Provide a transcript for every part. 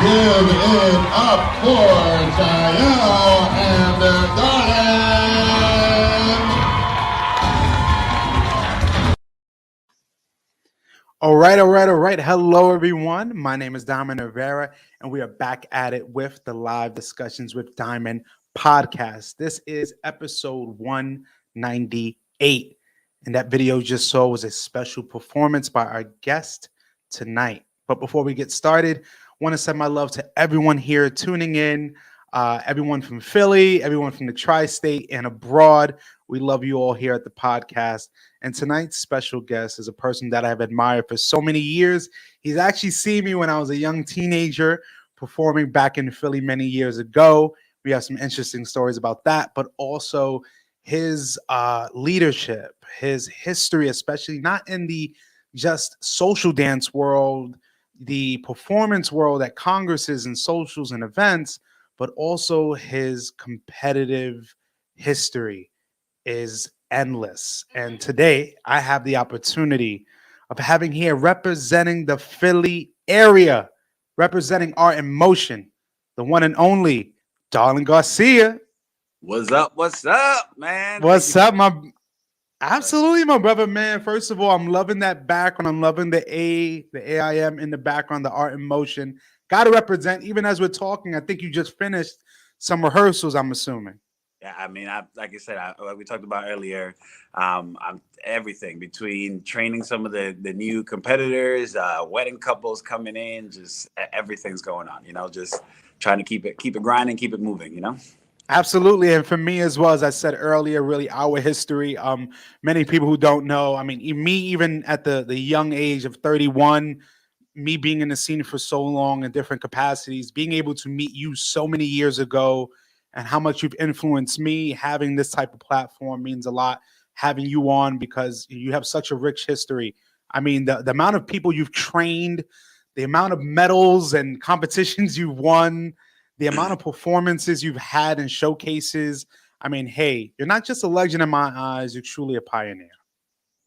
Give it up for Jael and Darlin. All right. Hello, everyone. My name is Diamond Rivera, and we are back at it with the live discussions with Diamond podcast. This is episode 198, and that video you just saw was a special performance by our guest tonight. But before we get started, I want to send my love to everyone here tuning in, everyone from Philly, everyone from the tri-state and abroad. We love you all here at the podcast. And tonight's special guest is a person that I've admired for so many years. He's actually seen me when I was a young teenager performing back in Philly many years ago. We have some interesting stories about that, but also his leadership, his history, especially not in the just social dance world, the performance world at congresses and socials and events, but also his competitive history is endless. And today I have the opportunity of having here representing the Philly area, representing Art in Motion, the one and only Darlin Garcia. What's up, man? What's up, Absolutely, my brother, man. First of all, I'm loving that background. I'm loving the AIM in the background, the Art in Motion. Got to represent, even as we're talking, I think you just finished some rehearsals, I'm assuming. Yeah, I mean, like I said, like we talked about earlier, I'm everything between training some of the new competitors, wedding couples coming in, just everything's going on, just trying to keep it grinding, keep it moving, Absolutely. And for me as well, as I said earlier, really our history. Many people who don't know, I mean, me, even at the young age of 31, me being in the scene for so long in different capacities, being able to meet you so many years ago and how much you've influenced me, having this type of platform means a lot, having you on because you have such a rich history. I mean, the amount of people you've trained, the amount of medals and competitions you've won, the amount of performances you've had and showcases. I mean, hey, you're not just a legend in my eyes, you're truly a pioneer.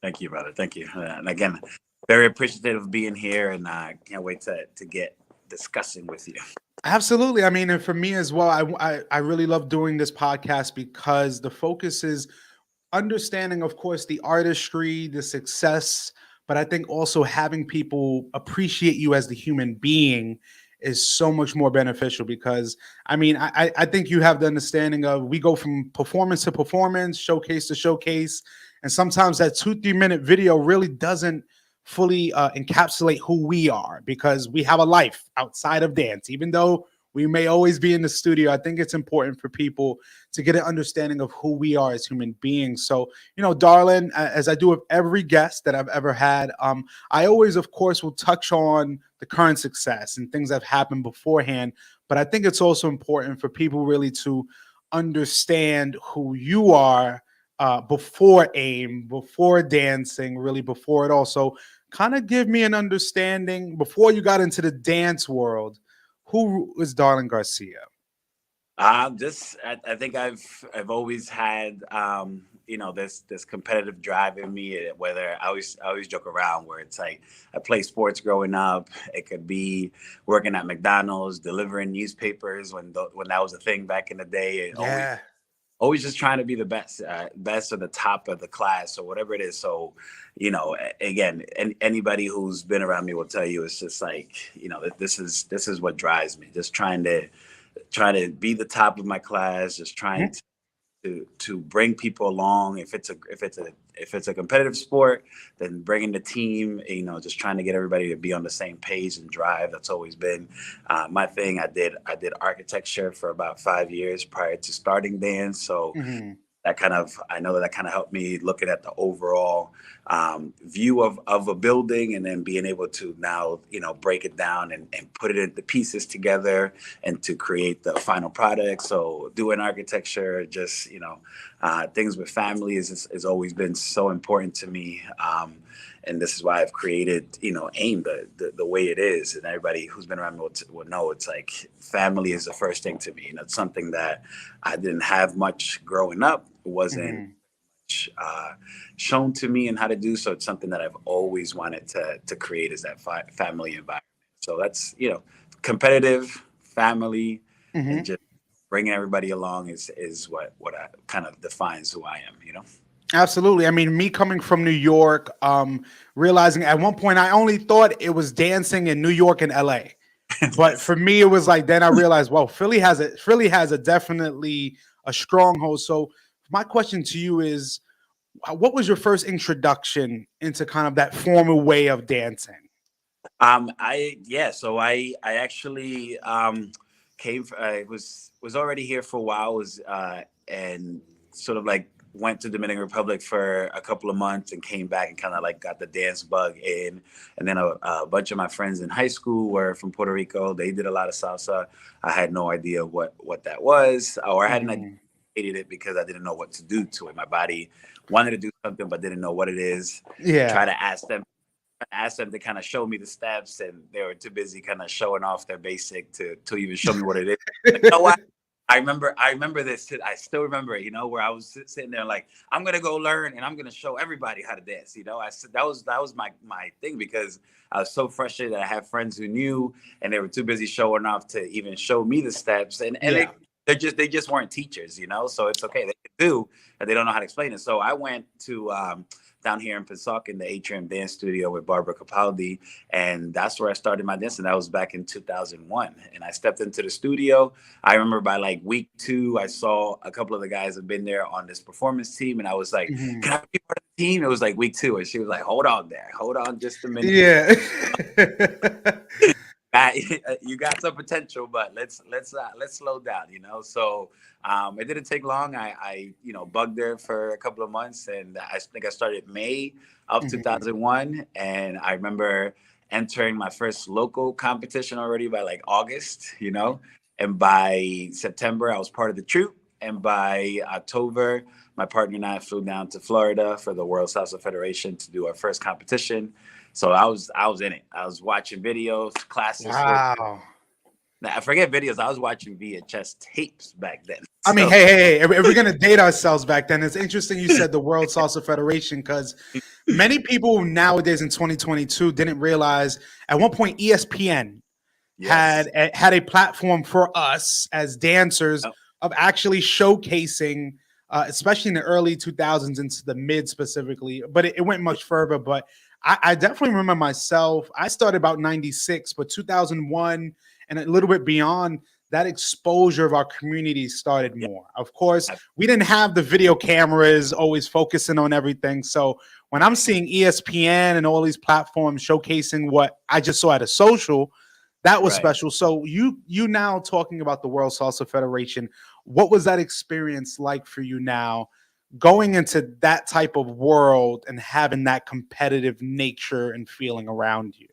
Thank you, brother. Thank you. And again, very appreciative of being here, and I can't wait to get discussing with you. Absolutely. I mean, and for me as well, I really love doing this podcast because the focus is understanding, of course, the artistry, the success, but I think also having people appreciate you as the human being is so much more beneficial because I mean, I think you have the understanding of we go from performance to performance, showcase to showcase, and sometimes that 2-3 minute video really doesn't fully encapsulate who we are because we have a life outside of dance. Even though we may always be in the studio, I think it's important for people to get an understanding of who we are as human beings. So, Darlin, as I do with every guest that I've ever had, I always, of course, will touch on the current success and things that have happened beforehand. But I think it's also important for people really to understand who you are before AIM, before dancing, really before it all. So kind of give me an understanding before you got into the dance world. Who is Darlin Garcia? I think I've always had, this competitive drive in me. Whether I always joke around where it's like I played sports growing up. It could be working at McDonald's, delivering newspapers when that was a thing back in the day. Yeah. Always just trying to be the best or the top of the class or whatever it is. So, again, anybody who's been around me will tell you it's just like, this is what drives me. Just trying to be the top of my class, just trying to bring people along. If it's a competitive sport, then bringing the team, just trying to get everybody to be on the same page and drive. That's always been my thing. I did architecture for about 5 years prior to starting dance. So Mm-hmm. I know that kind of helped me looking at the overall view of a building, and then being able to now, break it down and put it into pieces together and to create the final product. So doing architecture, just, things with family has always been so important to me. And this is why I've created, AIM the way it is. And everybody who's been around me will know it's like family is the first thing to me. And it's something that I didn't have much growing up. It wasn't shown to me and how to do. So it's something that I've always wanted to create, is that family environment. So that's, competitive, family, Mm-hmm. and just bringing everybody along is what I kind of defines who I am. Absolutely. I mean, me coming from New York, realizing at one point I only thought it was dancing in New York and LA. But for me, it was like, then I realized, well, Philly has a definitely a stronghold. So my question to you is, what was your first introduction into kind of that formal way of dancing? So I actually I was already here for a while, and sort of like went to Dominican Republic for a couple of months and came back and kind of like got the dance bug in. And then a bunch of my friends in high school were from Puerto Rico. They did a lot of salsa. I had no idea what that was, or I hadn't Mhm. hated it because I didn't know what to do to it. My body wanted to do something but didn't know what it is. Yeah. Try to ask them to kind of show me the steps, and they were too busy kind of showing off their basic to even show me what it is. Like, what? I remember this. I still remember it. Where I was sitting there like, I'm gonna go learn and I'm gonna show everybody how to dance. I said that was my thing, because I was so frustrated that I had friends who knew and they were too busy showing off to even show me the steps, and Yeah. they just weren't teachers. So it's okay, they can do, and they don't know how to explain it. So I went to down here in Pensacola in the Atrium Dance Studio with Barbara Capaldi, and that's where I started my dancing. That was back in 2001, and I stepped into the studio. I remember by like week 2, I saw a couple of the guys have been there on this performance team, and I was like, Mhm. "Can I be part of the team?" It was like week 2, and she was like, "Hold on just a minute. Yeah. You got some potential, but let's slow down." So it didn't take long. I bugged her for a couple of months, and I think I started May of Mhm. 2001, and I remember entering my first local competition already by like August. And by September I was part of the troupe, and by October my partner and I flew down to Florida for the World Salsa Federation to do our first competition. So I was in it. I was watching videos, classes for. Wow. Now, I forget videos. I was watching VHS tapes back then. I mean, So hey, if we're gonna date ourselves back then, it's interesting you said the World Salsa Federation, because many people nowadays in 2022 didn't realize at one point ESPN yes, had a platform for us as dancers oh, of actually showcasing, especially in the early 2000s into the mid specifically, but it went much further. But I definitely remember myself. I started about 96, but 2001 and a little bit beyond, that exposure of our community started yeah, more. Of course, we didn't have the video cameras always focusing on everything. So when I'm seeing ESPN and all these platforms showcasing what I just saw at a social, that was right. special. So you now talking about the World Salsa Federation, what was that experience like for you now, going into that type of world and having that competitive nature and feeling around you?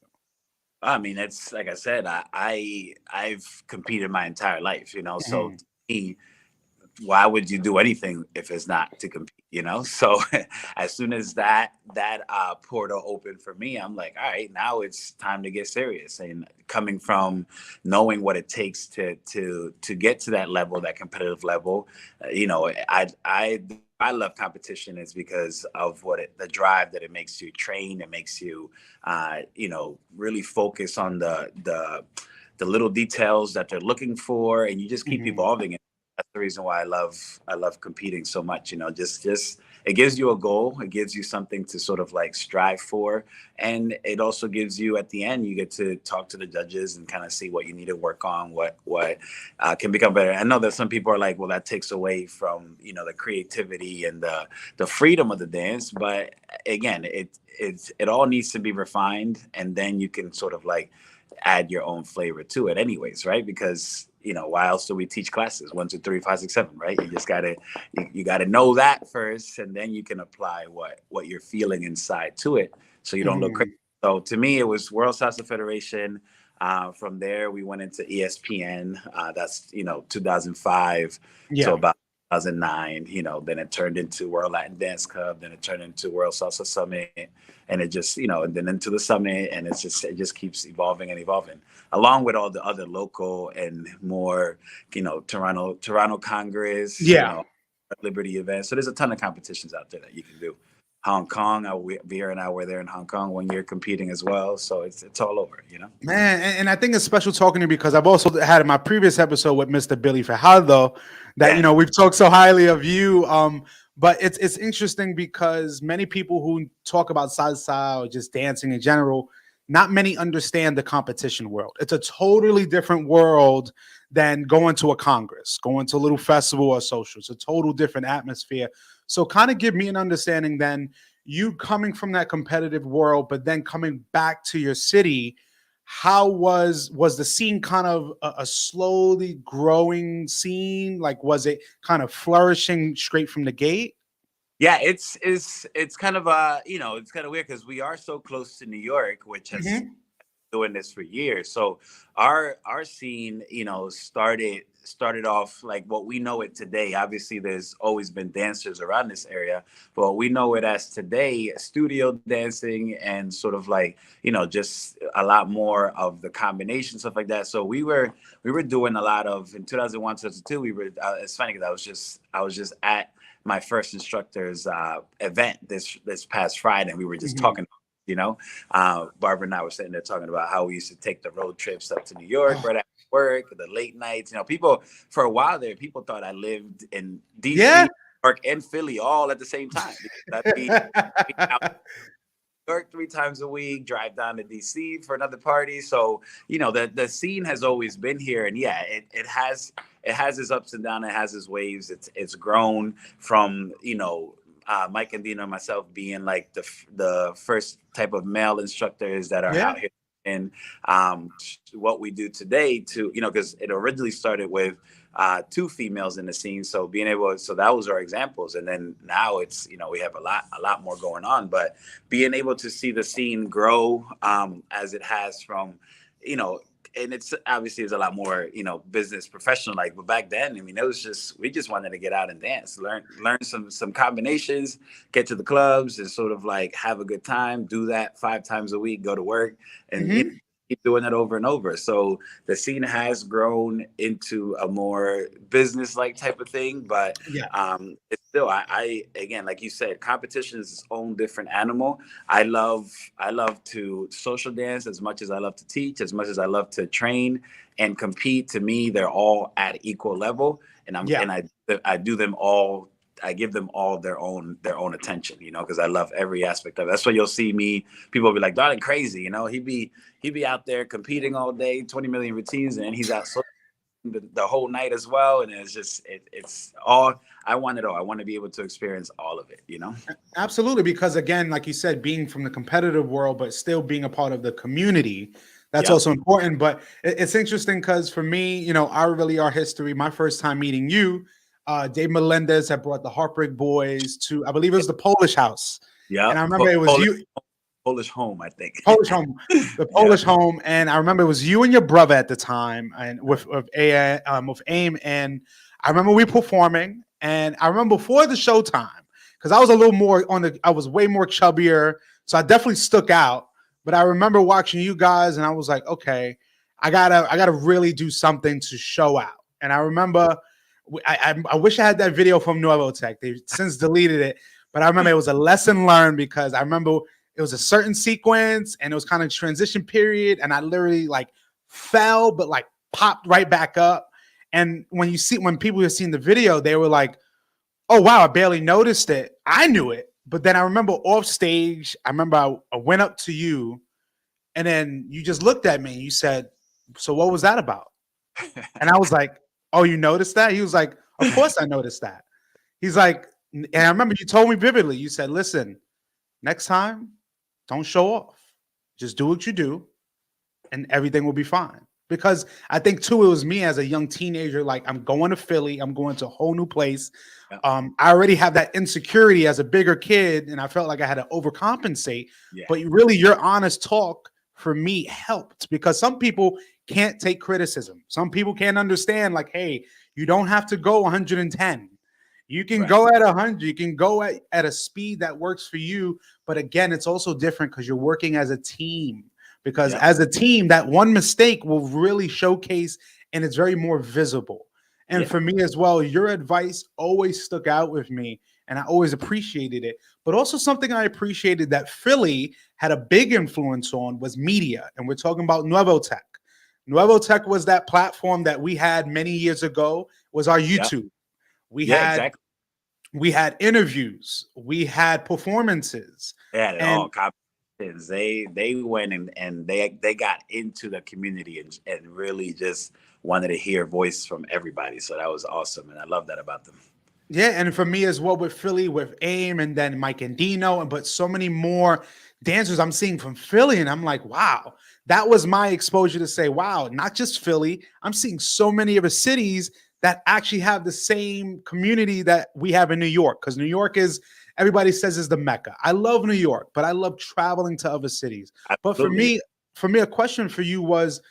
I mean, it's like I said. I've competed my entire life. So Mhm. to me, why would you do anything if it's not to compete? So as soon as that portal opened for me, I'm like, all right, now it's time to get serious. And coming from knowing what it takes to get to that level, that competitive level, I I love competition is because of the drive that it makes you train. It makes you, really focus on the little details that they're looking for, and you just keep Mhm. evolving. And that's the reason why I love competing so much. Just it gives you a goal. It gives you something to sort of like strive for, and it also gives you at the end you get to talk to the judges and kind of see what you need to work on, what can become better. I know that some people are like, well, that takes away from the creativity and the freedom of the dance, but again, it all needs to be refined, and then you can sort of like add your own flavor to it anyways, right? Because why else do we teach classes 1, 2, 3, 5, 6, 7, right? You gotta know that first, and then you can apply what you're feeling inside to it, so you don't look crazy. Mhm. So to me, it was World Salsa Federation. From there, we went into ESPN. That's 2005 to Yeah. about 2009. Then it turned into World Latin Dance Club. Then it turned into World Salsa Summit, and it just and then into the summit, and it just keeps evolving and evolving, along with all the other local and more Toronto Congress, Yeah. Liberty events. So there's a ton of competitions out there that you can do. Hong Kong, Vera and I were there in Hong Kong 1 year competing as well. So it's all over. Man, and I think it's special talking to you because I've also had in my previous episode with Mr. Billy Fajardo that Yeah. we've talked so highly of you. But it's interesting because many people who talk about salsa or just dancing in general, not many understand the competition world. It's a totally different world than going to a congress, going to a little festival or social. It's a total different atmosphere. So kind of give me an understanding then, you coming from that competitive world, but then coming back to your city, how was the scene kind of a slowly growing scene? Like, was it kind of flourishing straight from the gate? Yeah, it's kind of it's kind of weird because we are so close to New York, which has Mhm. doing this for years. So our scene, started off like what we know it today. Obviously, there's always been dancers around this area, but we know it as today, studio dancing and sort of like just a lot more of the combination stuff like that. So we were doing a lot of in 2001, 2002. We were. It's funny because I was just at my first instructor's event this past Friday, and we were just Mhm. talking. Barbara and I were sitting there talking about how we used to take the road trips up to New York right after work, the late nights. People for a while there, people thought I lived in DC, Yeah. New York, and Philly all at the same time. Because I'd be out in New York 3 times a week, drive down to DC for another party. So the scene has always been here, and yeah, it has its ups and downs, it has its waves. It's grown from Mike and Dina and myself being like the first type of male instructors that are Yeah. out here. And what we do today to because it originally started with 2 females in the scene, so so that was our examples, and then now it's we have a lot more going on, but being able to see the scene grow as it has from you know and it's obviously is a lot more business professional like, but back then, I mean, it was just we just wanted to get out and dance, learn some combinations, get to the clubs and sort of like have a good time, do that 5 times a week, go to work, and Mhm. keep doing it over and over. So the scene has grown into a more business like type of thing, but Yeah. it's still, I again, like you said, competition is its own different animal. I love to social dance as much as I love to teach, as much as I love to train and compete. To me, they're all at equal level, and Yeah. I do them all. I give them all their own attention, because I love every aspect of it. That's why you'll see me. People will be like, "Darlin crazy," He'd be out there competing all day, 20 million routines, and he's out the whole night as well. And it's just it's all I want it all. I want to be able to experience all of it. Absolutely, because again, like you said, being from the competitive world, but still being a part of the community, that's Yep. also important. But it's interesting because for me, our history, my first time meeting you, Dave Melendez had brought the Heartbreak Boys to, I believe it was the Polish House. And Yep. I remember it was you, Polish home, I think. Polish home, the Yeah. Polish home. And I remember it was you and your brother at the time, and with AIM. And I remember we performing, and I remember before the showtime, because I was a little more I was way more chubbier, so I definitely stuck out. But I remember watching you guys, and I was like, okay, I gotta really do something to show out. And I remember I wish I had that video from Nuevo Tech. They've since deleted it, but I remember it was a lesson learned because I remember it was a certain sequence and it was kind of transition period, and I literally like fell, but like popped right back up. And when people have seen the video, they were like, "Oh wow, I barely noticed it. I knew it." But then I remember off stage, I remember I went up to you, and then you just looked at me and you said, "So what was that about?" And I was like, "Oh, you noticed that?" He was like, "Of course I noticed that." He's like, and I remember you told me vividly, you said, "Listen, next time, don't show off. Just do what you do and everything will be fine." Because I think too, it was me as a young teenager, like I'm going to Philly, I'm going to a whole new place. Yeah. I already have that insecurity as a bigger kid, and I felt like I had to overcompensate. Yeah. But really, your honest talk for me helped because some people can't take criticism. Some people can't understand, like, hey, you don't have to go 110. You can Right. go at 100. You can go at a speed that works for you. But again, it's also different because you're working as a team. Because Yeah. as a team, that one mistake will really showcase and it's very more visible. And Yeah. for me as well, your advice always stuck out with me and I always appreciated it. But also something I appreciated that Philly had a big influence on was media. And we're talking about Nuevo Tech. Nuevo Tech was that platform that we had many years ago, was our Yeah. YouTube. We Yeah. had Exactly. we had interviews, we had performances. They had it And all. Competitions. They went and they got into the community and really just wanted to hear voice from everybody. So that was awesome, and I love that about them. yeah, and for me as well with Philly, with AIM, and then Mike and Dino, and but so many more dancers I'm seeing from Philly, and I'm like, wow, that was my exposure to say, wow, not just Philly. I'm seeing so many other cities that actually have the same community that we have in New York, because New York is everybody says is the Mecca. I love New York, but I love traveling to other cities. But Absolutely. for me, a question for you was,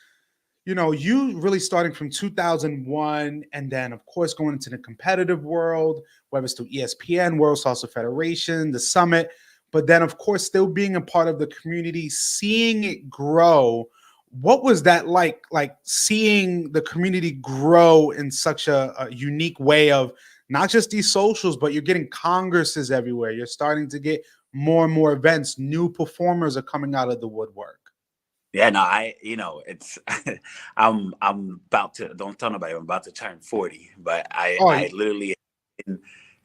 you really starting from 2001 and then, of course, going into the competitive world, whether it's through ESPN, World Salsa Federation, the summit, but then, of course, still being a part of the community, seeing it grow. What was that like seeing the community grow in such a unique way of not just these socials, but you're getting congresses everywhere. You're starting to get more and more events. New performers are coming out of the woodwork. Yeah, no, it's I'm about to don't tell nobody I'm about to turn 40, but Oh, I literally,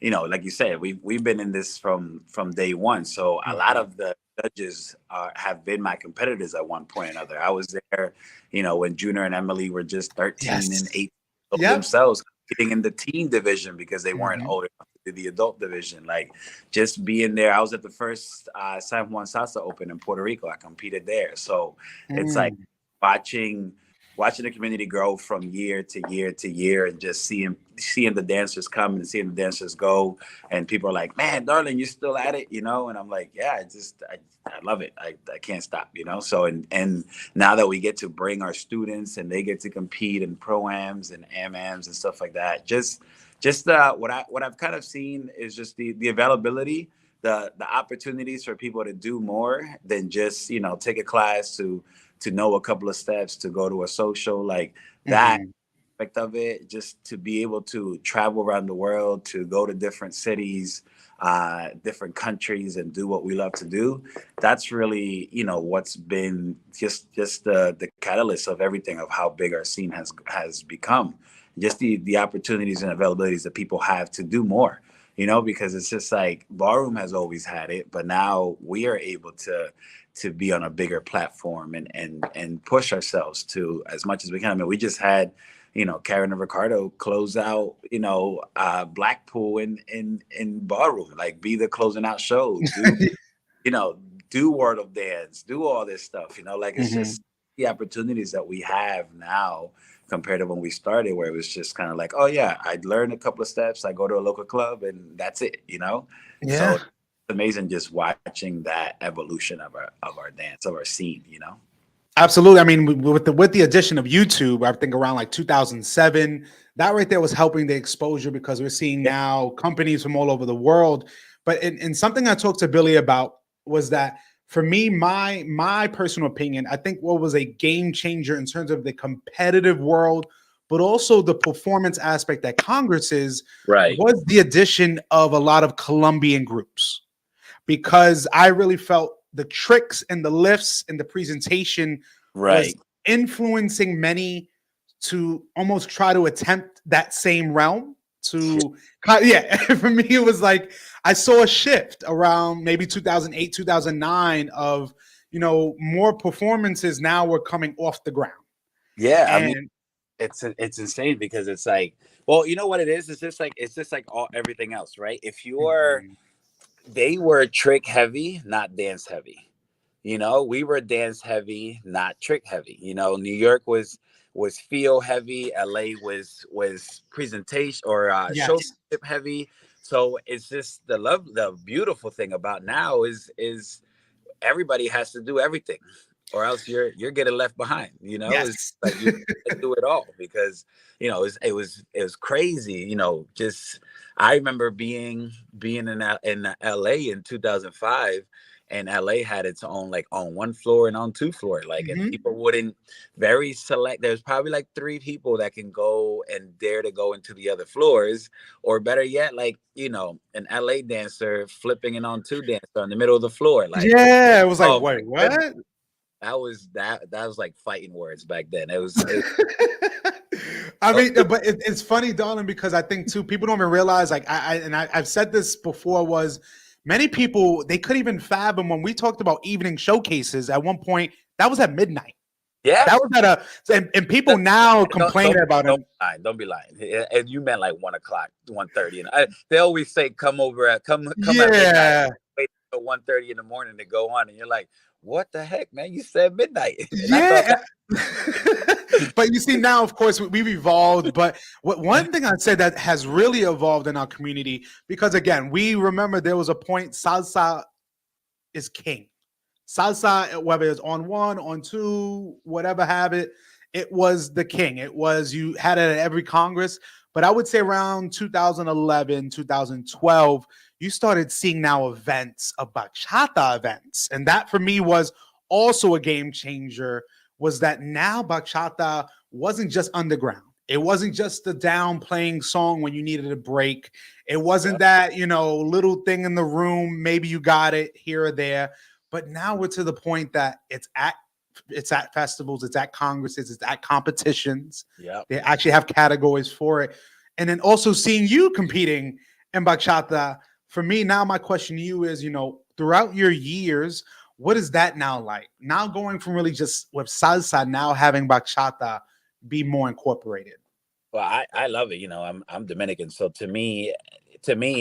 like you said, we've been in this from day one. So a lot mhm. of the judges have been my competitors at one point or another. I was there, when Junior and Emily were just 13 and Yes. 8 Yep. themselves, getting in the teen division because they weren't Mhm. old enough to do the adult division. Like just being there, I was at the first San Juan Salsa Open in Puerto Rico. I competed there, so it's like Mm. watching watching the community grow from year to year to year and just seeing the dancers come and seeing the dancers go, and people are like, man, Darlin, you're still at it, and I'm like, yeah, I love it. I can't stop, so and now that we get to bring our students and they get to compete in pro-ams and am-ams and stuff like that, just what I've kind of seen is just the availability, the opportunities for people to do more than just take a class to know a couple of steps, to go to a social, like that Mhm. aspect of it, just to be able to travel around the world, to go to different cities, different countries, and do what we love to do. That's really what's been just the catalyst of everything, of how big our scene has become. Just the opportunities and availabilities that people have to do more, because it's just like ballroom has always had it, but now we are able to be on a bigger platform and push ourselves to as much as we can. I mean, we just had, Karen and Ricardo close out, Blackpool in ballroom, like be the closing out show, you know, do World of Dance, do all this stuff, like it's Mhm. just the opportunities that we have now compared to when we started, where it was just kind of like, oh yeah, I'd learn a couple of steps, I go to a local club and that's it. So Yeah. it's amazing just watching that evolution of our dance, of our scene. Absolutely. I mean, with the addition of YouTube, I think around like 2007, that right there was helping the exposure because we're seeing Yeah. now companies from all over the world. But in something I talked to Billy about was that for me, my personal opinion, I think what was a game changer in terms of the competitive world, but also the performance aspect at Congresses Right. was the addition of a lot of Colombian groups, because I really felt the tricks and the lifts and the presentation was Right. influencing many to almost try to attempt that same realm to yeah. For me it was like I saw a shift around maybe 2008 2009 of, more performances now were coming off the ground. Yeah. I mean, And it's insane because it's like, well, you know what it is? It's just like all everything else, right? If you're Mhm. they were trick heavy, not dance heavy. We were dance heavy, not trick heavy. New York was feel heavy. LA was presentation or Yes. showmanship heavy. So it's just the beautiful thing about now is everybody has to do everything, or else you're getting left behind. It's Yes. like you can't do it all because it was crazy. Just I remember being in LA in 2005, and LA had its own, like, on one floor and on two floor, like, and Mhm. people wouldn't very select. There's probably like three people that can go and dare to go into the other floors, or better yet, like, an LA dancer flipping it on two dancer in the middle of the floor, like, Yeah, it was like, oh my wait, goodness. what? That was like fighting words back then. It was I oh, mean, but it's funny, darling, because I think too people don't even realize. Like I've said this before. Was many people they couldn't even fathom when we talked about evening showcases at one point. That was at midnight. yeah. That was at and people now Don't complain don't about don't it. be lying. Don't be lying. And you meant like 1 o'clock, 1:30, and they always say come at midnight. Yeah, Wait till 1:30 in the morning to go on, and you're like, what the heck, man? You said midnight, and I thought yeah. that. But you see now, of course, we've evolved. But one thing I'd say that has really evolved in our community, because again, we remember there was a point salsa is king. Salsa, whether it's on one, on two, whatever have it, it was the king. It was, you had it at every Congress. But I would say around 2011, 2012, you started seeing now events of bachata events. And that for me was also a game changer, was that now bachata wasn't just underground. It wasn't just the down playing song when you needed a break. It Yeah, wasn't that, little thing in the room, maybe you got it here or there, but now we're to the point that it's at festivals, it's at congresses, it's at competitions. yeah. They actually have categories for it. And then also seeing you competing in bachata. For me, now my question to you is, throughout your years, what is that now like? Now going from really just with salsa, now having bachata be more incorporated. Well, I love it. I'm Dominican, so to me,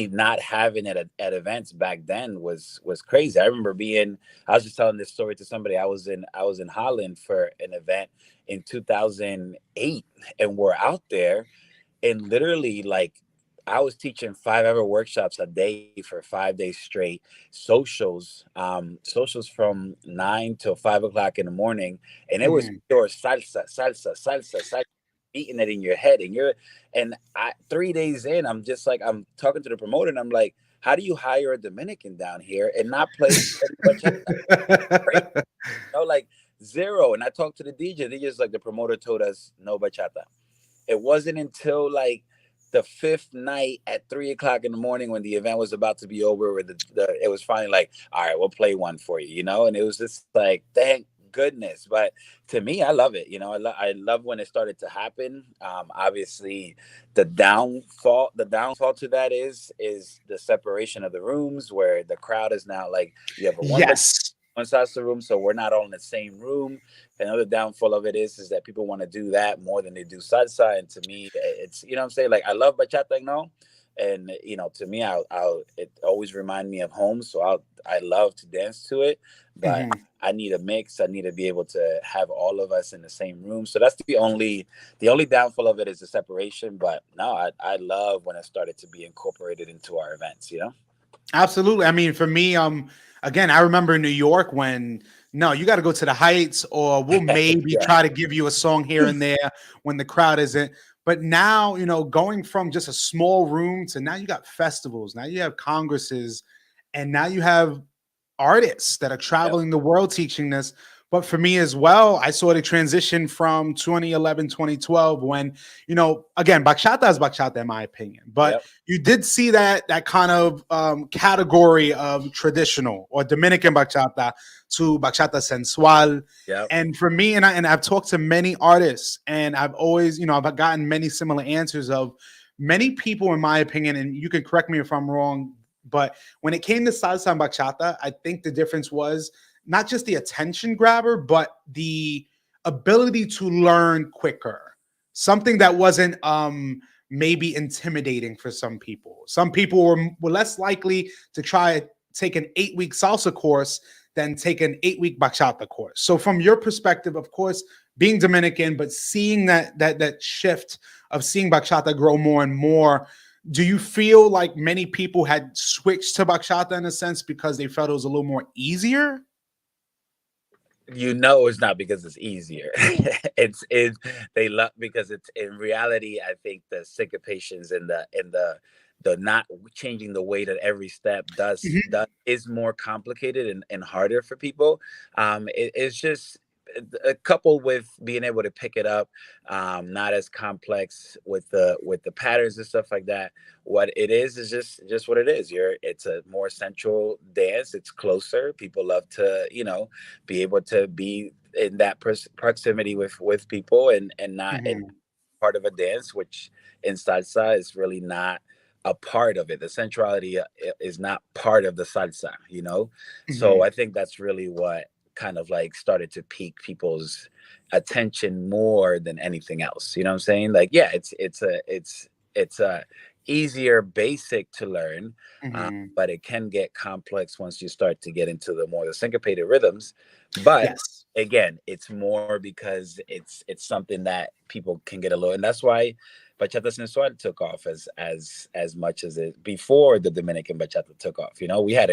not having it at events back then was crazy. I remember being. I was just telling this story to somebody. I was in Holland for an event in 2008, and we're out there, and literally, like, I was teaching 5-hour workshops a day for 5 days straight, socials from 9 till 5 o'clock in the morning, and it was Mhm. pure salsa, salsa, salsa, salsa, beating it in your head, and I 3 days in, I'm just like, I'm talking to the promoter, and I'm like, how do you hire a Dominican down here and not play bachata? Crazy, like, zero. And I talked to the DJ. The DJ's like, the promoter told us no bachata. It wasn't until like the fifth night at 3 o'clock in the morning, when the event was about to be over, where it was finally like, all right, we'll play one for you, and it was just like, thank goodness. But to me, I love it. I love when it started to happen. Obviously, the downfall to that is the separation of the rooms, where the crowd is now like, you have a Yes. one side's the room, so we're not all in the same room. Another downfall of it is that people want to do that more than they do salsa, and to me, it's, what I'm saying, like, I love bachata, and to me, it always remind me of home, so I love to dance to it, but Mhm. I need a mix. I need to be able to have all of us in the same room. So that's the only downfall of it is the separation. But no, I love when it started to be incorporated into our events. Absolutely. I mean, for me, again, I remember in New York when no, you got to go to the Heights, or we'll maybe Yeah. try to give you a song here and there when the crowd isn't. But now, going from just a small room to now you got festivals, now you have congresses, and now you have artists that are Yep. traveling the world teaching this. But for me as well, I saw the transition from 2011, 2012 when, again, bachata is bachata in my opinion. But Yep. you did see that kind of category of traditional or Dominican bachata to bachata sensual. Yep. And for me, and I've talked to many artists, and I've always, I've gotten many similar answers of many people, in my opinion, and you can correct me if I'm wrong, but when it came to salsa and bachata, I think the difference was not just the attention grabber, but the ability to learn quicker. Something that wasn't maybe intimidating for some people. Some people were less likely to try take an 8-week salsa course than take an 8-week bachata course. So from your perspective, of course, being Dominican, but seeing that shift of seeing bachata grow more and more, do you feel like many people had switched to bachata in a sense because they felt it was a little more easier? It's not because it's easier. It's they love because it's in reality. I think the syncopations and the not changing the weight at every step does is more complicated and harder for people. It's just coupled with being able to pick it up, not as complex with the patterns and stuff like that. What it is just what it is. It's a more central dance. It's closer. People love to be able to be in that proximity with people and not in part of a dance, which in salsa is really not a part of it. The centrality is not part of the salsa. So I think that's really what kind of like started to pique people's attention more than anything else. You know what I'm saying? Like, yeah, it's a easier basic to learn, but it can get complex once you start to get into the syncopated rhythms. But Yes. again, it's more because it's something that people can get a little, and that's why bachata sensual took off as much as it before the Dominican bachata took off. We had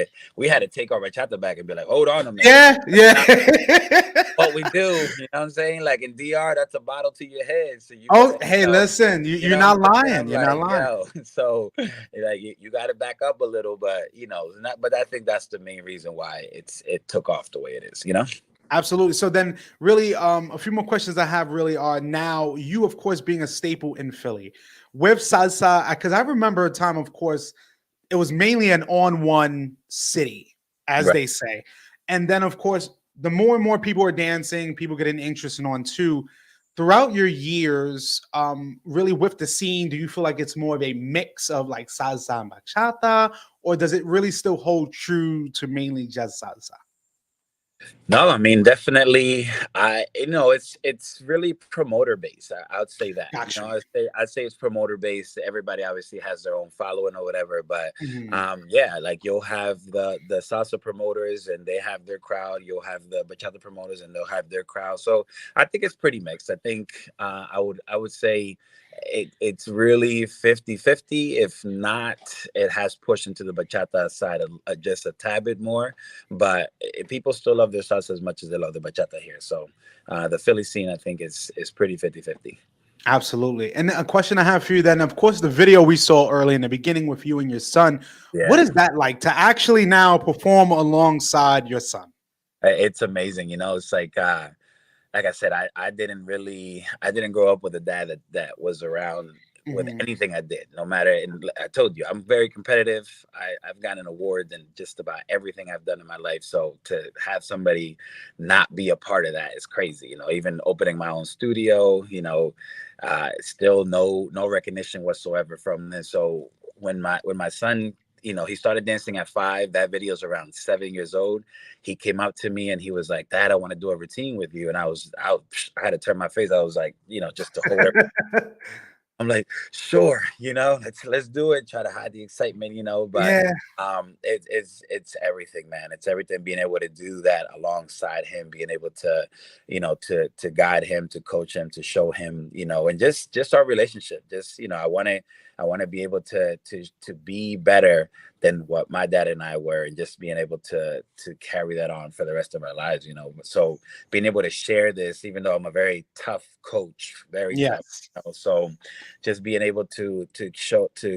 to take our bachata back and be like, hold on a minute. Yeah, yeah. What we do, you know what I'm saying? Like in DR, that's a bottle to your head. So you Oh, gotta, hey, listen, you you're know what not I'm saying? lying. I'm You're not like, lying. yo, so like you got to back up a little, but but I think that's the main reason why it took off the way it is. Absolutely. So then really a few more questions I have really are now you of course being a staple in Philly with salsa, because I remember a time, of course, it was mainly an on one city, as Right. they say. And then of course, the more and more people are dancing, people get an interest in on two. Throughout your years, really with the scene, do you feel like it's more of a mix of like salsa and bachata, or does it really still hold true to mainly just salsa? No, I mean definitely. It's really promoter based. I would say that. Got you. I'd say it's promoter based. Everybody obviously has their own following or whatever, but Mhm. yeah, like you'll have the salsa promoters and they have their crowd. You'll have the bachata promoters and they'll have their crowd. So I think it's pretty mixed. I think I would say it's really 50-50. If not, it has pushed into the bachata side just a tad bit more, but people still love their salsa as much as they love the bachata here. So the Philly scene, I think, is pretty 50-50. Absolutely. And a question I have for you then, of course, the video we saw early in the beginning with you and your son, what Yeah. is that like to actually now perform alongside your son? It's amazing. It's like I said, I didn't grow up with a dad that was around with Mhm. anything I did, no matter. And I told you, I'm very competitive. I've gotten awards in just about everything I've done in my life. So to have somebody not be a part of that is crazy. Even opening my own studio, still no recognition whatsoever from this. So when my son, he started dancing at 5. That video's around 7 years old. He came up to me and he was like, "Dad, I want to do a routine with you." And I had to turn my face. I was like, just to hold it. I'm like, sure, let's do it. Try to hide the excitement, but Yeah. it's everything, man. It's everything. Being able to do that alongside him, being able to, to guide him, to coach him, to show him, and just our relationship. Just I want to be able to be better than what my dad and I were, and just being able to carry that on for the rest of our lives, So being able to share this, even though I'm a very tough coach, very tough. Yes. So just being able to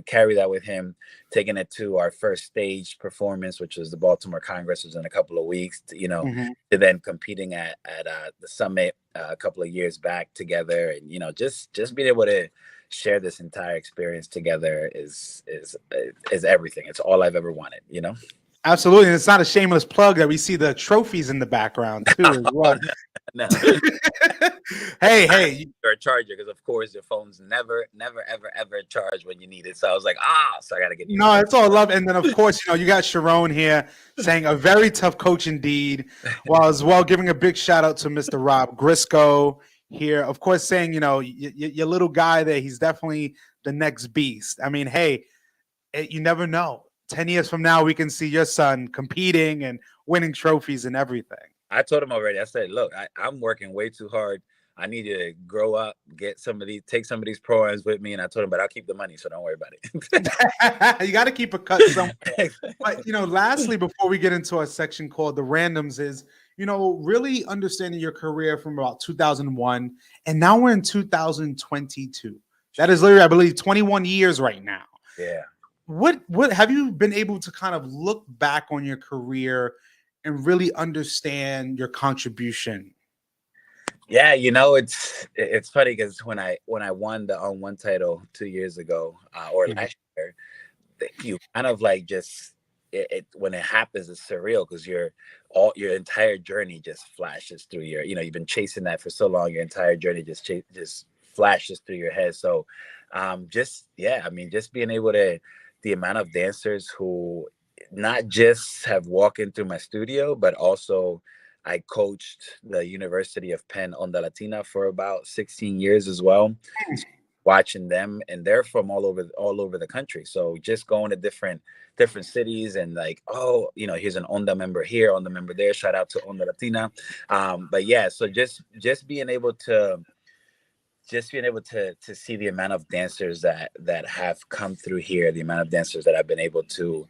carry that with him, taking it to our first stage performance, which was the Baltimore Congress, was in a couple of weeks, Mhm. to then competing at the summit a couple of years back together, and just being able to share this entire experience together is everything. It's all I've ever wanted. Absolutely. And it's not a shameless plug that we see the trophies in the background too as Oh, well. no. Hey. Or a charger, because of course your phone's never ever ever charged when you need it, so I was like, so I gotta get you. No, it's all love. And then, of course, you got Sharon here saying a very tough coach indeed, while as well giving a big shout out to Mr. Rob Grisco here. Of course, saying, your little guy there, he's definitely the next beast. I mean, hey, you never know. 10 years from now, we can see your son competing and winning trophies and everything. I told him already. I said, look, I'm working way too hard. I need you to grow up, take some of these programs with me. And I told him, but I'll keep the money, so don't worry about it. You got to keep a cut somewhere. But, lastly, before we get into our section called the randoms is, really understanding your career from about 2001. And now we're in 2022. That is literally, I believe, 21 years right now. Yeah. What have you been able to kind of look back on your career and really understand your contribution? Yeah, it's funny because when I won the On One title 2 years ago, or last year, you kind of like just when it happens, it's surreal because your entire journey just flashes through you've been chasing that for so long. Your entire journey just flashes through your head. So, just being able to, the amount of dancers who not just have walked in through my studio, but also I coached the University of Penn Onda Latina for about 16 years as well. Watching them, and they're from all over the country. So just going to different cities and like, here's an Onda member here, Onda member there. Shout out to Onda Latina. But yeah, so just being able to see the amount of dancers that have come through here, the amount of dancers that I've been able to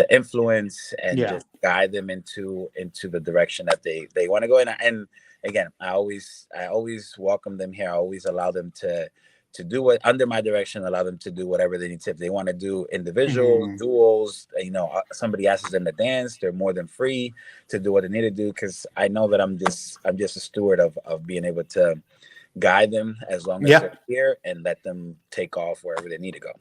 influence and just guide them into the direction that they want to go in. And again, I always welcome them here. I always allow them to do what under my direction, allow them to do whatever they need to. If they want to do individual duels, somebody asks them to dance, they're more than free to do what they need to do, because I know that I'm just a steward of being able to guide them as long as they're here and let them take off wherever they need to go.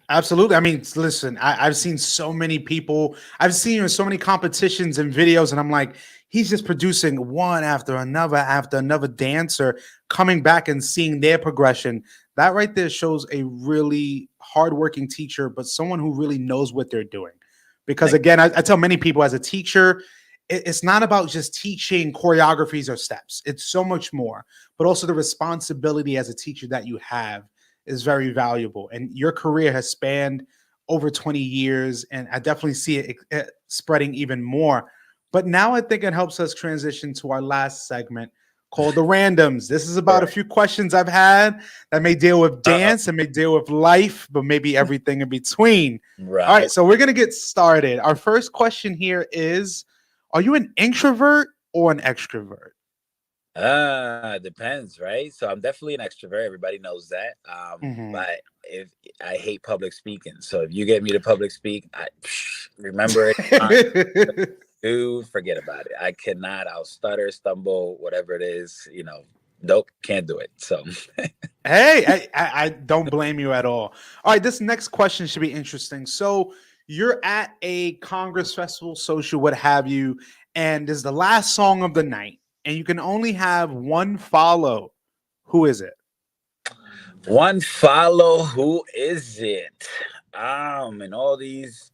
Absolutely. I mean, listen, I've seen so many people, I've seen so many competitions and videos, and I'm like, he's just producing one after another dancer, coming back and seeing their progression. That right there shows a really hardworking teacher, but someone who really knows what they're doing. Because again, I tell many people, as a teacher, it's not about just teaching choreographies or steps. It's so much more, but also the responsibility as a teacher that you have is very valuable. And your career has spanned over 20 years, and I definitely see it spreading even more. But now I think it helps us transition to our last segment called the randoms. This is about a few questions I've had that may deal with dance and may deal with life, but maybe everything in between. Right. All right, so we're going to get started. Our first question here is, are you an introvert or an extrovert? Depends, right? So I'm definitely an extrovert. Everybody knows that. But if I hate public speaking, so if you get me to public speak, remember it. Dude, forget about it. I cannot. I'll stutter, stumble, whatever it is. Nope, can't do it. So, hey, I don't blame you at all. All right, this next question should be interesting. So you're at a Congress festival, social, what have you, and this is the last song of the night, and you can only have one follow. Who is it? One follow. Who is it? In all these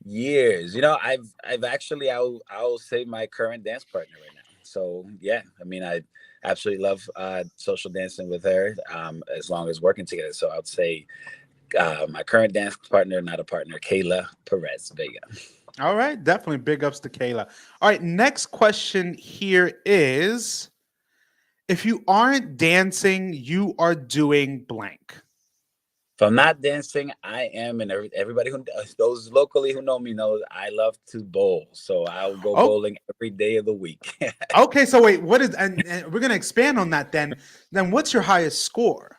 years, I've actually, I'll say my current dance partner right now. So yeah, I mean, I absolutely love social dancing with her, as long as working together. So I'd say my current dance partner, not a partner, Kayla Perez Vega. All right, definitely big ups to Kayla. All right, next question here is, if you aren't dancing, you are doing blank. If I'm not dancing, I am, and everybody who those locally who know me knows I love to bowl. So I'll go Oh, bowling every day of the week. okay. So wait, what is and we're gonna expand on that then. Then what's your highest score?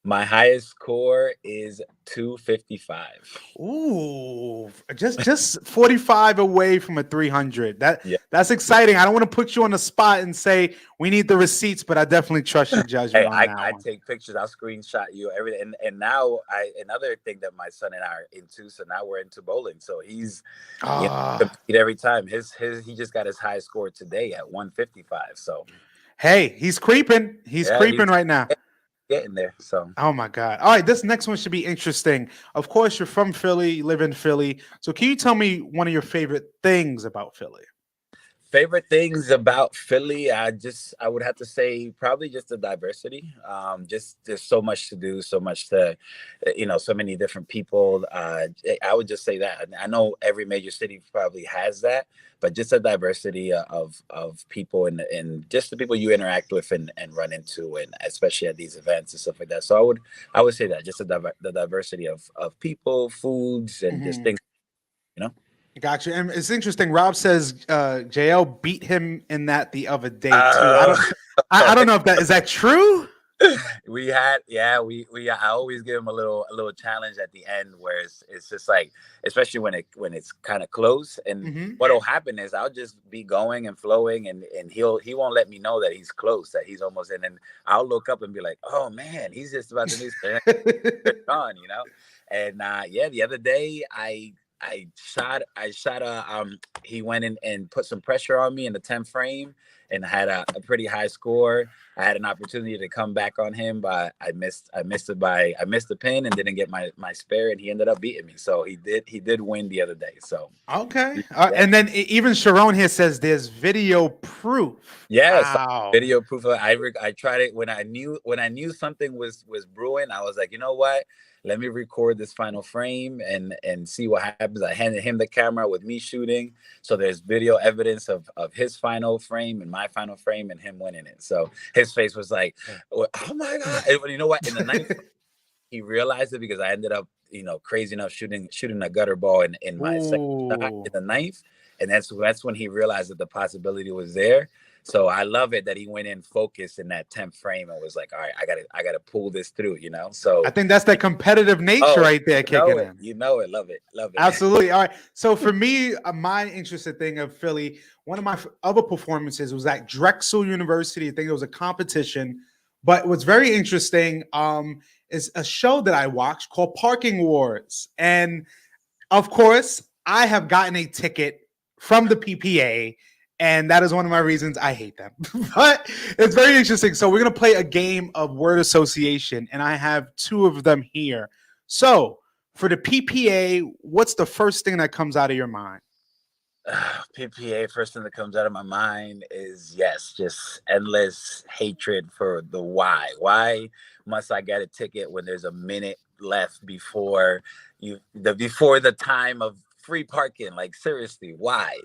My highest score is 255. Ooh, just 45 away from a 300. Yeah. That's exciting. I don't want to put you on the spot and say we need the receipts, but I definitely trust your judgment Hey, on that I one. take pictures. I'll screenshot you everything. And now another thing that my son and I are into. So now we're into bowling. So he's Ah, compete every time. His he just got his high score today at 155. So hey, he's creeping. He's yeah, creeping he's right now. getting there. So Oh my God. All right, this next one should be interesting. Of course, you're from Philly, you live in Philly. So can you tell me one of your favorite things about Philly? favorite things about Philly, I would have to say probably just the diversity. Just there's so much to do, so much to, so many different people. I would just say that. I know every major city probably has that, but just the diversity of people and just the people you interact with and run into, and especially at these events and stuff like that. So I would say that just the diversity of people, foods, and just Mhm. things, you know. Gotcha. And it's interesting. Rob says JL beat him in that the other day too. I Uh, don't I don't know if that is that true? we had we I always give him a little challenge at the end where it's just like, especially when it's kind of close, and Hmm. what'll happen is I'll just be going and flowing, and he won't let me know that he's close, that he's almost in, and I'll look up and be like, oh man, he's just about to miss on, and yeah, the other day I shot he went in and put some pressure on me in the 10th frame and had a pretty high score. I had an opportunity to come back on him, but I missed the pin and didn't get my spare, and he ended up beating me. So he did win the other day. So Okay. yeah, And then even Sharon here says there's video proof. yes, Wow. video proof of it. I tried it when I knew something was brewing. I was like, you know what? Let me record this final frame and see what happens. I handed him the camera with me shooting, so there's video evidence of his final frame and my final frame and him winning it. So his face was like, oh my god! And you know what? In the ninth, he realized it because I ended up, crazy enough shooting a gutter ball in my second shot Ooh. in the ninth, and that's when he realized that the possibility was there. So I love it that he went in focused in that 10th frame and was like, all right, I gotta pull this through, I So think that's the competitive nature oh, right there kicking in. you know it, love it, love it. Absolutely. All right. So for me, my interesting thing of Philly, one of my other performances was at Drexel University. I think it was a competition. But what's very interesting is a show that I watched called Parking Wars. And of course, I have gotten a ticket from the PPA, and that is one of my reasons I hate them. But it's very interesting. So we're gonna play a game of word association, and I have two of them here. So for the PPA, what's the first thing that comes out of your mind? PPA, first thing that comes out of my mind is, yes, just endless hatred for the why. Why must I get a ticket when there's a minute left before the time of free parking? Like, seriously, why?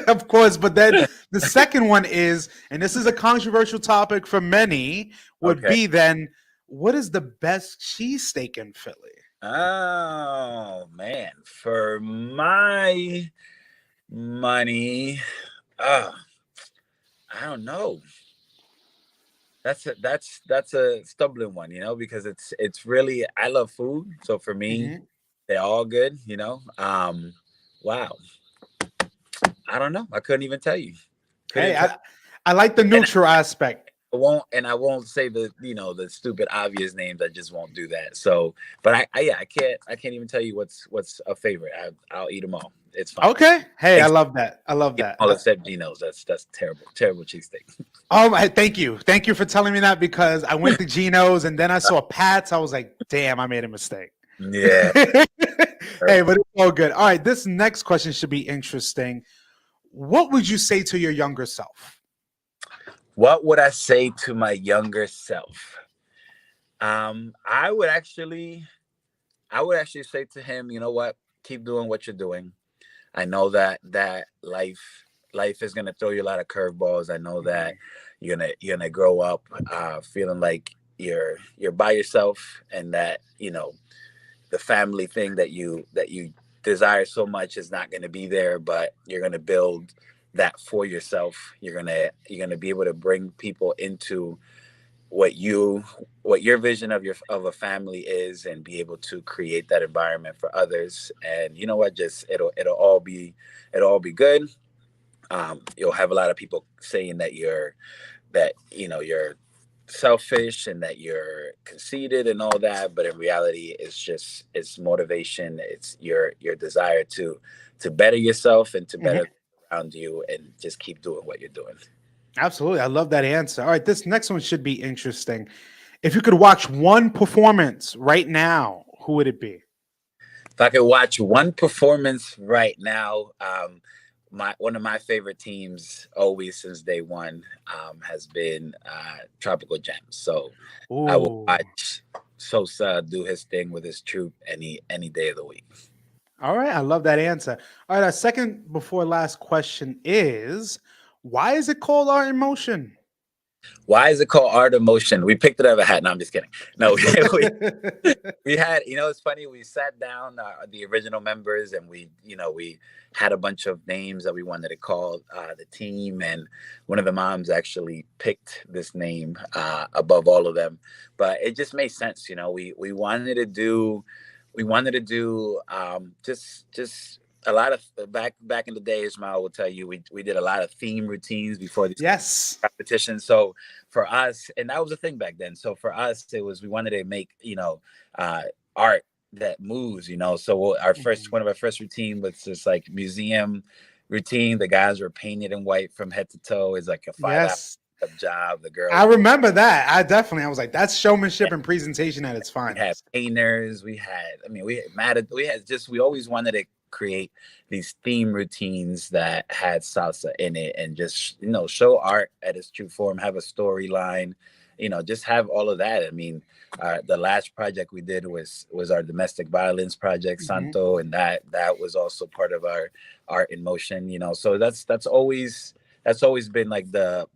Of course, but then the second one is, and this is a controversial topic for many, would Okay. be then what is the best cheesesteak in Philly? Oh man, for my money, uh, I don't know. That's a stumbling one, because it's really, I love food, so for me, Mhm. they're all good, Wow, I don't know. I couldn't even tell you. Hey, Couldn't tell. I like the And neutral aspect. I won't say the stupid obvious names. I just won't do that. So, but I can't even tell you what's a favorite. I'll eat them all. It's fine. Okay. Hey, I Except, love that. I love that. all except Geno's. That's terrible. Terrible cheesesteak. Oh my, thank you. Thank you for telling me that because I went to Geno's and then I saw Pat's. I was like, damn, I made a mistake. Yeah. Hey, but it's all good. All right, this next question should be interesting. What would you say to your younger self? What would I say to my younger self? I would actually say to him, you know what? Keep doing what you're doing. I know that life is gonna throw you a lot of curveballs. I know that you're gonna grow up feeling like you're by yourself, and that the family thing that you desire so much is not going to be there, but you're going to build that for yourself. You're going to be able to bring people into what you what your vision of a family is, and be able to create that environment for others. And you know what, just it'll all be good. You'll have a lot of people saying that you're selfish and that you're conceited and all that, but in reality it's motivation. It's your desire to better yourself and to better around you, and just keep doing what you're doing. Absolutely. I love that answer. All right, this next one should be interesting. If you could watch one performance right now, who would it be? If I could watch one performance right now, my one of my favorite teams always since day one has been Tropical Gems. So I will Ooh. watch Sosa do his thing with his troop any day of the week. All right, I love that answer. All right, our second before last question is, why is it called Art in Motion? Why is it called Art of Motion? We picked it out of a hat. No, I'm just kidding. No, we had, it's funny. We sat down, the original members, and we had a bunch of names that we wanted to call the team. And one of the moms actually picked this name above all of them. But it just made sense. We wanted to do just a lot of back in the day. Ismail will tell you we did a lot of theme routines before these Yes. competitions. So for us, and that was a thing back then. So for us, it was, we wanted to make art that moves. So one of our first routine was just like museum routine. The guys were painted in white from head to toe. It's like a 5 hour Yes. job. The I girls. remember that. I was like, that's showmanship and presentation at its We had finest. painters. We always wanted to create these theme routines that had salsa in it, and just show art at its true form, have a storyline, just have all of that. The last project we did was our domestic violence project, Mhm. Santo, and that was also part of our Art in Motion. So that's always been like the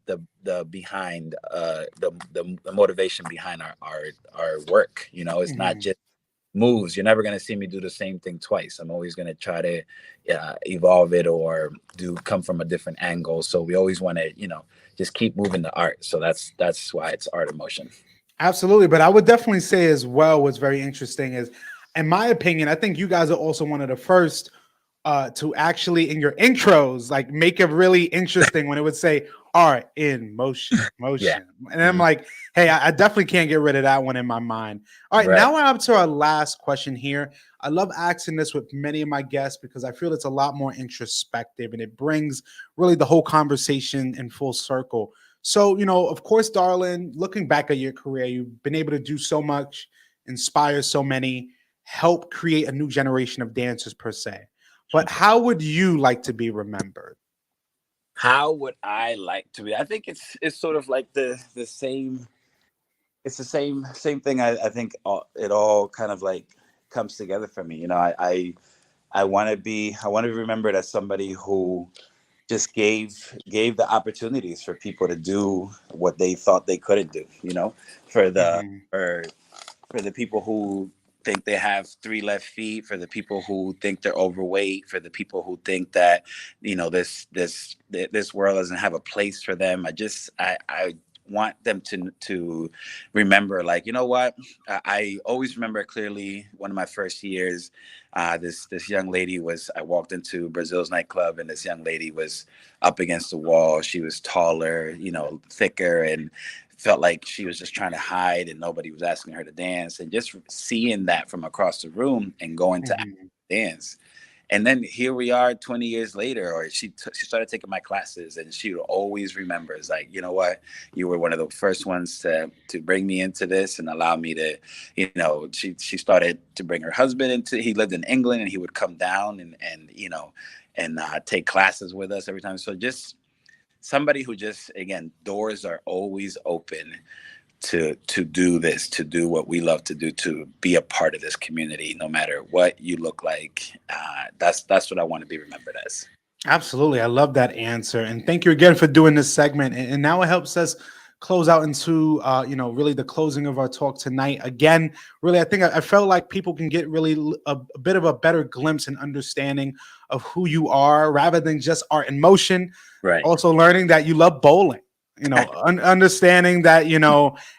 behind the motivation behind our work. It's not Mhm. just moves. You're never going to see me do the same thing twice. I'm always going to try to evolve it, or come from a different angle. So we always want to just keep moving the art. So that's why it's Art of Motion. Absolutely. But I would definitely say as well, what's very interesting is, in my opinion, I think you guys are also one of the first to actually in your intros like make it really interesting when it would say art in motion, Yeah. motion. And I'm Mhm. like, hey, I definitely can't get rid of that one in my mind. All right, Right. now we're up to our last question here. I love asking this with many of my guests because I feel it's a lot more introspective and it brings really the whole conversation in full circle. So, of course, Darlin, looking back at your career, you've been able to do so much, inspire so many, help create a new generation of dancers per se. But how would you like to be remembered? How would I like to be? I think it's sort of like the same. It's the same thing. I think it all kind of like comes together for me. I want to be remembered as somebody who just gave the opportunities for people to do what they thought they couldn't do. For the Mhm, for the people who think they have three left feet, for the people who think they're overweight, for the people who think that this world doesn't have a place for them. I want them to remember, like, you know what, I always remember clearly one of my first years. This young lady I walked into Brazil's nightclub, and this young lady was up against the wall. She was taller, thicker, and felt like she was just trying to hide, and nobody was asking her to dance. And just seeing that from across the room and going to mhm. dance. And then here we are 20 years later, or she started taking my classes, and she would always remember, it's like, you know what, you were one of the first ones to bring me into this and allow me to, she started to bring her husband into, he lived in England, and he would come down and take classes with us every time. So just somebody who just, again, doors are always open to do this, to do what we love to do, to be a part of this community, no matter what you look like. That's what I want to be remembered as. Absolutely. I love that answer. And thank you again for doing this segment. And now it helps us close out into really the closing of our talk tonight. Again, really, I felt like people can get really a bit of a better glimpse and understanding of who you are rather than just art in motion. Right. Also learning that you love bowling, understanding that,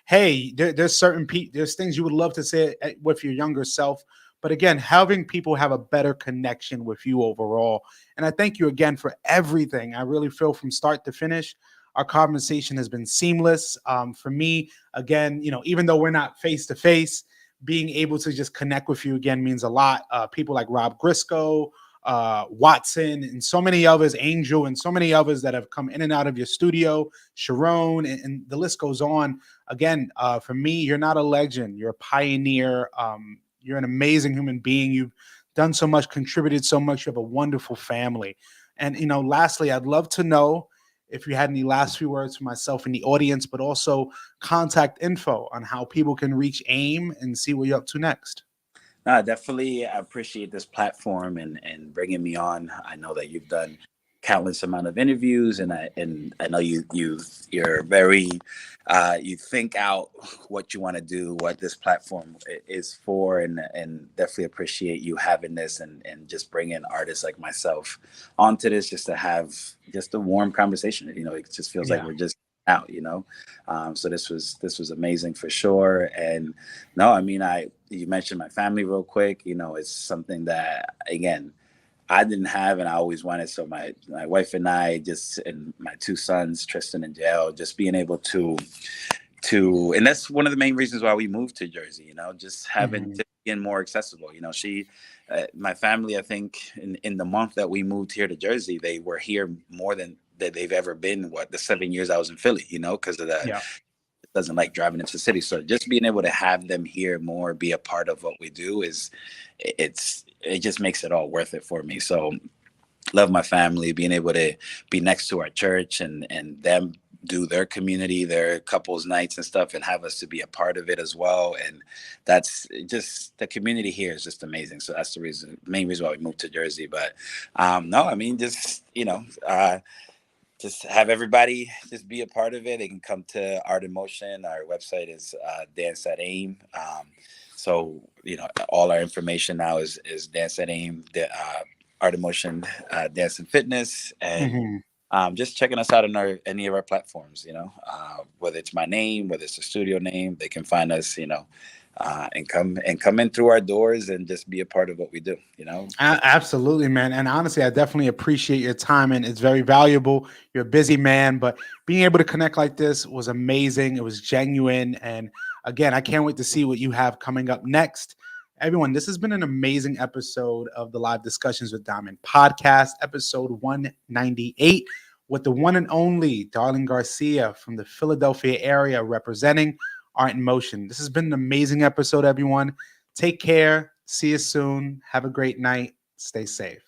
hey, there's certain there's things you would love to say with your younger self. But again, having people have a better connection with you overall. And I thank you again for everything. I really feel from start to finish, our conversation has been seamless. For me, again, even though we're not face to face, being able to just connect with you again means a lot. People like Rob Grisco, Watson, and so many others, Angel, and so many others that have come in and out of your studio, Sharon, and the list goes on. Again, for me, you're not a legend. You're a pioneer. You're an amazing human being. You've done so much, contributed so much. You have a wonderful family. And, lastly, I'd love to know if you had any last few words for myself and the audience, but also contact info on how people can reach AIM and see what you're up to next. No, definitely I appreciate this platform and bringing me on. I know that you've done countless amount of interviews, and I know you're very you think out what you want to do, what this platform is for, and definitely appreciate you having this and just bringing artists like myself onto this just to have just a warm conversation. It just feels like we're just out, so this was amazing for sure. And no, I mean, you mentioned my family real quick. It's something that, again, I didn't have, and I always wanted. So my wife and I, and my two sons, Tristan and Jael, just being able to, and that's one of the main reasons why we moved to Jersey, just having to be more accessible. My family, I think in the month that we moved here to Jersey, they were here more than that they've ever been, the 7 years I was in Philly, because of that. Doesn't like driving into the city. So just being able to have them here more, be a part of what we do it just makes it all worth it for me. So love my family, being able to be next to our church and them do their community, their couples nights and stuff, and have us to be a part of it as well. And that's just, the community here is just amazing. So that's the main reason why we moved to Jersey. But no, I mean, just, just have everybody just be a part of it. They can come to Art in Motion. Our website is Dance at AIM. So, all our information now is Dance at AIM, Art in Motion, Dance and Fitness. And just checking us out on any of our platforms, whether it's my name, whether it's the studio name, they can find us, and come in through our doors and just be a part of what we do, Absolutely, man. And honestly, I definitely appreciate your time, and it's very valuable. You're a busy man, but being able to connect like this was amazing. It was genuine. And again, I can't wait to see what you have coming up next. Everyone, this has been an amazing episode of the Live Discussions with Diamond podcast, episode 198, with the one and only Darlin Garcia from the Philadelphia area representing Art in Motion. This has been an amazing episode, everyone. Take care. See you soon. Have a great night. Stay safe.